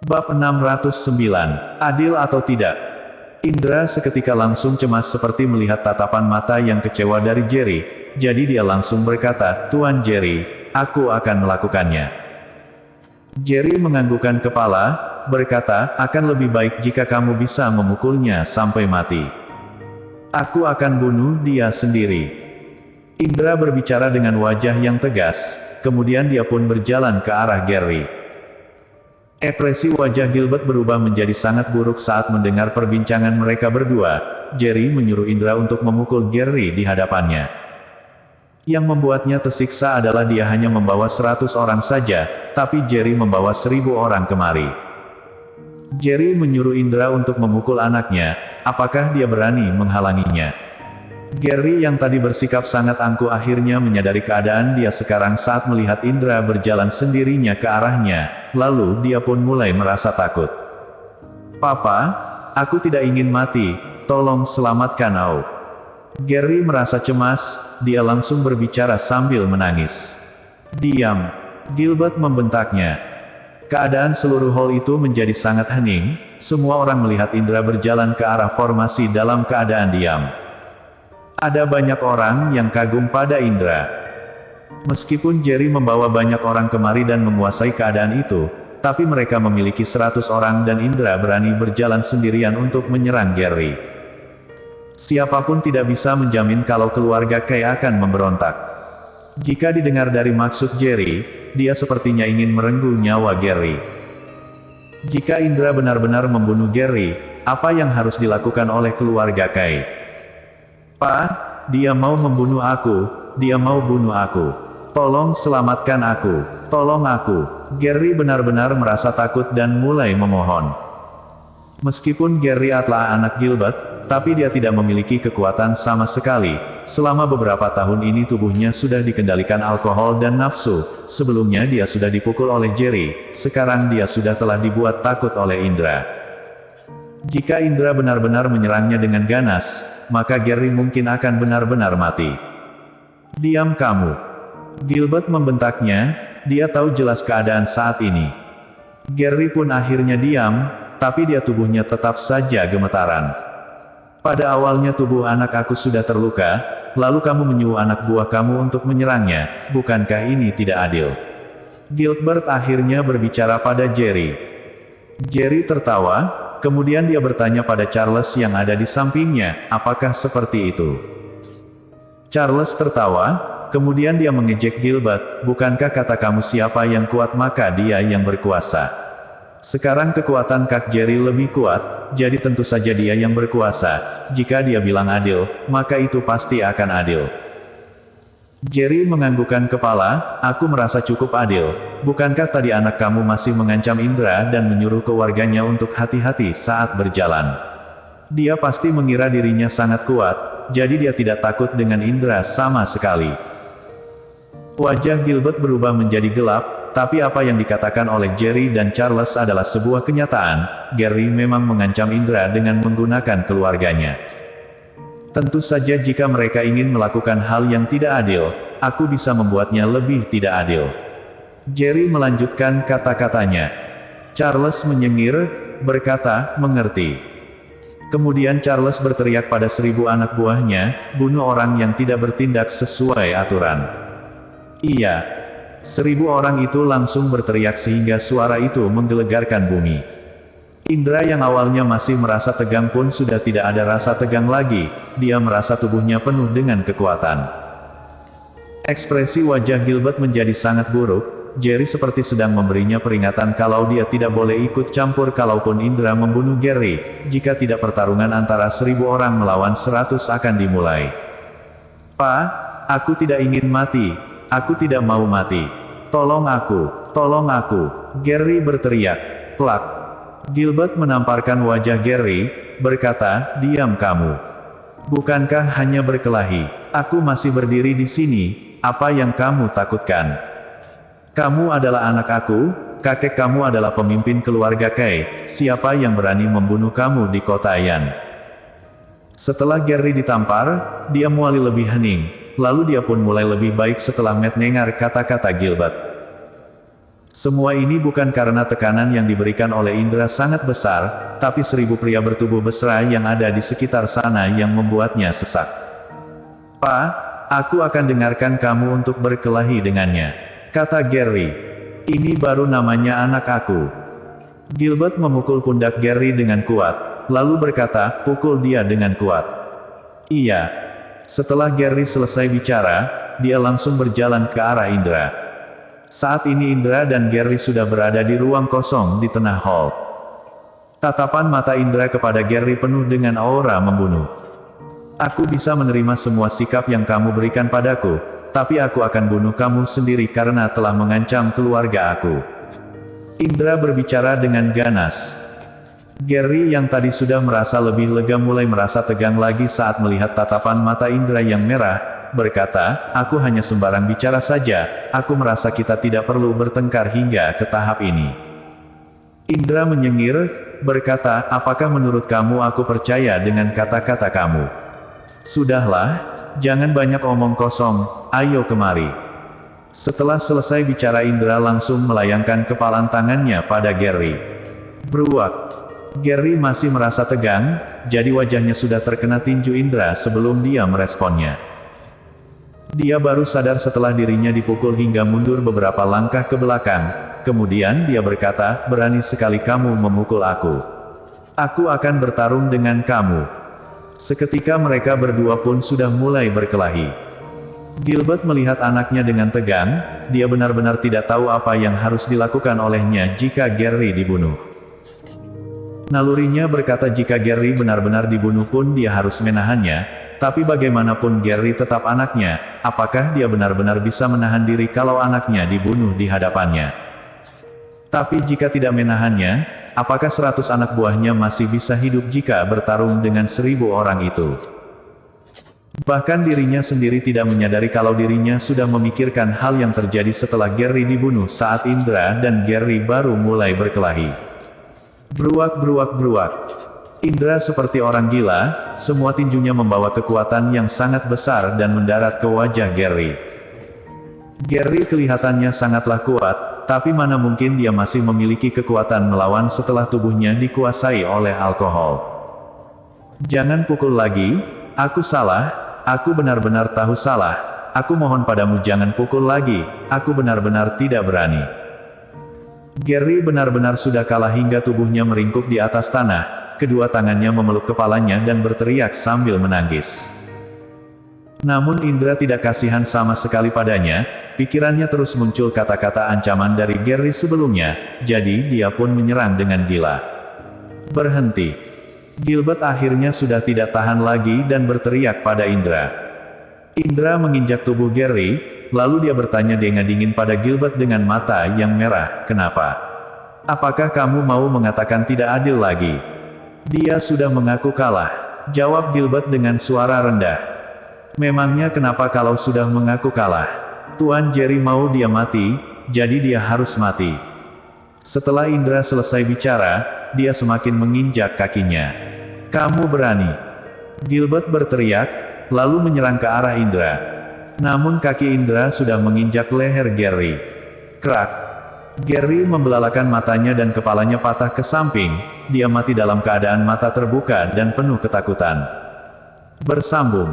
Bab 609, Adil atau Tidak? Indra seketika langsung cemas seperti melihat tatapan mata yang kecewa dari Jerry, jadi dia langsung berkata, "Tuan Jerry, aku akan melakukannya." Jerry menganggukkan kepala, berkata, "Akan lebih baik jika kamu bisa memukulnya sampai mati. Aku akan bunuh dia sendiri." Indra berbicara dengan wajah yang tegas, kemudian dia pun berjalan ke arah Gary. Ekspresi wajah Gilbert berubah menjadi sangat buruk saat mendengar perbincangan mereka berdua. Jerry menyuruh Indra untuk memukul Gary di hadapannya. Yang membuatnya tersiksa adalah dia hanya membawa 100 orang saja, tapi Jerry membawa 1000 orang kemari. Jerry menyuruh Indra untuk memukul anaknya, apakah dia berani menghalanginya? Gary yang tadi bersikap sangat angkuh akhirnya menyadari keadaan dia sekarang saat melihat Indra berjalan sendirinya ke arahnya, lalu dia pun mulai merasa takut. "Papa, aku tidak ingin mati, tolong selamatkan aku." Gary merasa cemas, dia langsung berbicara sambil menangis. "Diam!" Gilbert membentaknya. Keadaan seluruh hall itu menjadi sangat hening, semua orang melihat Indra berjalan ke arah formasi dalam keadaan diam. Ada banyak orang yang kagum pada Indra. Meskipun Jerry membawa banyak orang kemari dan menguasai keadaan itu, tapi mereka memiliki 100 orang dan Indra berani berjalan sendirian untuk menyerang Gary. Siapapun tidak bisa menjamin kalau keluarga Kay akan memberontak. Jika didengar dari maksud Jerry, dia sepertinya ingin merenggut nyawa Gary. Jika Indra benar-benar membunuh Gary, apa yang harus dilakukan oleh keluarga Kay? "Pak, dia mau membunuh aku, dia mau bunuh aku. Tolong selamatkan aku, tolong aku." Gary benar-benar merasa takut dan mulai memohon. Meskipun Gary adalah anak Gilbert, tapi dia tidak memiliki kekuatan sama sekali. Selama beberapa tahun ini tubuhnya sudah dikendalikan alkohol dan nafsu. Sebelumnya dia sudah dipukul oleh Jerry, sekarang dia sudah telah dibuat takut oleh Indra. Jika Indra benar-benar menyerangnya dengan ganas, maka Gary mungkin akan benar-benar mati. "Diam kamu!" Gilbert membentaknya, dia tahu jelas keadaan saat ini. Gary pun akhirnya diam, tapi dia tubuhnya tetap saja gemetaran. "Pada awalnya tubuh anak aku sudah terluka, lalu kamu menyuruh anak buah kamu untuk menyerangnya, bukankah ini tidak adil?" Gilbert akhirnya berbicara pada Jerry. Jerry tertawa. Kemudian dia bertanya pada Charles yang ada di sampingnya, apakah seperti itu? Charles tertawa, kemudian dia mengejek Gilbert, "Bukankah kata kamu siapa yang kuat maka dia yang berkuasa? Sekarang kekuatan Kak Jerry lebih kuat, jadi tentu saja dia yang berkuasa. Jika dia bilang adil, maka itu pasti akan adil." Jerry menganggukkan kepala, "Aku merasa cukup adil. Bukankah tadi anak kamu masih mengancam Indra dan menyuruh keluarganya untuk hati-hati saat berjalan? Dia pasti mengira dirinya sangat kuat, jadi dia tidak takut dengan Indra sama sekali." Wajah Gilbert berubah menjadi gelap, tapi apa yang dikatakan oleh Jerry dan Charles adalah sebuah kenyataan. Gary memang mengancam Indra dengan menggunakan keluarganya. Tentu saja jika mereka ingin melakukan hal yang tidak adil, aku bisa membuatnya lebih tidak adil. Jerry melanjutkan kata-katanya. Charles menyengir, berkata, "Mengerti." Kemudian Charles berteriak pada 1000 anak buahnya, "Bunuh orang yang tidak bertindak sesuai aturan." Iya. 1000 orang itu langsung berteriak sehingga suara itu menggelegarkan bumi. Indra yang awalnya masih merasa tegang pun sudah tidak ada rasa tegang lagi, dia merasa tubuhnya penuh dengan kekuatan. Ekspresi wajah Gilbert menjadi sangat buruk, Jerry seperti sedang memberinya peringatan kalau dia tidak boleh ikut campur kalaupun Indra membunuh Gary, jika tidak pertarungan antara 1000 orang melawan 100 akan dimulai. "Pak, aku tidak ingin mati, aku tidak mau mati. Tolong aku, tolong aku!" Gary berteriak. Plak. Gilbert menamparkan wajah Gary, berkata, "Diam kamu. Bukankah hanya berkelahi? Aku masih berdiri di sini, apa yang kamu takutkan? Kamu adalah anak aku, kakek kamu adalah pemimpin keluarga Kay, siapa yang berani membunuh kamu di kota Yan?" Setelah Gary ditampar, dia mulai lebih hening, lalu dia pun mulai lebih baik setelah mendengar kata-kata Gilbert. Semua ini bukan karena tekanan yang diberikan oleh Indra sangat besar, tapi 1000 pria bertubuh besar yang ada di sekitar sana yang membuatnya sesak. "Pak, aku akan dengarkan kamu untuk berkelahi dengannya," kata Gary. "Ini baru namanya anak aku." Gilbert memukul pundak Gary dengan kuat, lalu berkata, "Pukul dia dengan kuat." "Iya." Setelah Gary selesai bicara, dia langsung berjalan ke arah Indra. Saat ini Indra dan Gary sudah berada di ruang kosong di tengah hall. Tatapan mata Indra kepada Gary penuh dengan aura membunuh. "Aku bisa menerima semua sikap yang kamu berikan padaku, tapi aku akan bunuh kamu sendiri karena telah mengancam keluarga aku." Indra berbicara dengan ganas. Gary yang tadi sudah merasa lebih lega mulai merasa tegang lagi saat melihat tatapan mata Indra yang merah, berkata, "Aku hanya sembarang bicara saja, aku merasa kita tidak perlu bertengkar hingga ke tahap ini." Indra menyengir, berkata, "Apakah menurut kamu aku percaya dengan kata-kata kamu? Sudahlah, jangan banyak omong kosong, ayo kemari." Setelah selesai bicara Indra langsung melayangkan kepalan tangannya pada Gary. Beruak. Gary masih merasa tegang, jadi wajahnya sudah terkena tinju Indra sebelum dia meresponnya. Dia baru sadar setelah dirinya dipukul hingga mundur beberapa langkah ke belakang, kemudian dia berkata, "Berani sekali kamu memukul aku. Aku akan bertarung dengan kamu." Seketika mereka berdua pun sudah mulai berkelahi. Gilbert melihat anaknya dengan tegang, dia benar-benar tidak tahu apa yang harus dilakukan olehnya jika Gary dibunuh. Nalurinya berkata jika Gary benar-benar dibunuh pun dia harus menahannya, tapi bagaimanapun Gary tetap anaknya, apakah dia benar-benar bisa menahan diri kalau anaknya dibunuh di hadapannya? Tapi jika tidak menahannya, apakah 100 anak buahnya masih bisa hidup jika bertarung dengan 1000 orang itu? Bahkan dirinya sendiri tidak menyadari kalau dirinya sudah memikirkan hal yang terjadi setelah Gary dibunuh saat Indra dan Gary baru mulai berkelahi. Beruak beruak beruak. Indra seperti orang gila, semua tinjunya membawa kekuatan yang sangat besar dan mendarat ke wajah Gary. Gary kelihatannya sangatlah kuat, tapi mana mungkin dia masih memiliki kekuatan melawan setelah tubuhnya dikuasai oleh alkohol. "Jangan pukul lagi, aku salah, aku benar-benar tahu salah, aku mohon padamu jangan pukul lagi, aku benar-benar tidak berani." Gary benar-benar sudah kalah hingga tubuhnya meringkuk di atas tanah. Kedua tangannya memeluk kepalanya dan berteriak sambil menangis. Namun Indra tidak kasihan sama sekali padanya, pikirannya terus muncul kata-kata ancaman dari Gary sebelumnya, jadi dia pun menyerang dengan gila. "Berhenti." Gilbert akhirnya sudah tidak tahan lagi dan berteriak pada Indra. Indra menginjak tubuh Gary, lalu dia bertanya dengan dingin pada Gilbert dengan mata yang merah, "Kenapa? Apakah kamu mau mengatakan tidak adil lagi?" "Dia sudah mengaku kalah," jawab Gilbert dengan suara rendah. "Memangnya kenapa kalau sudah mengaku kalah? Tuan Jerry mau dia mati, jadi dia harus mati." Setelah Indra selesai bicara, dia semakin menginjak kakinya. "Kamu berani?" Gilbert berteriak, lalu menyerang ke arah Indra. Namun kaki Indra sudah menginjak leher Gary. Krak! Gary membelalakan matanya dan kepalanya patah ke samping, dia mati dalam keadaan mata terbuka dan penuh ketakutan. Bersambung.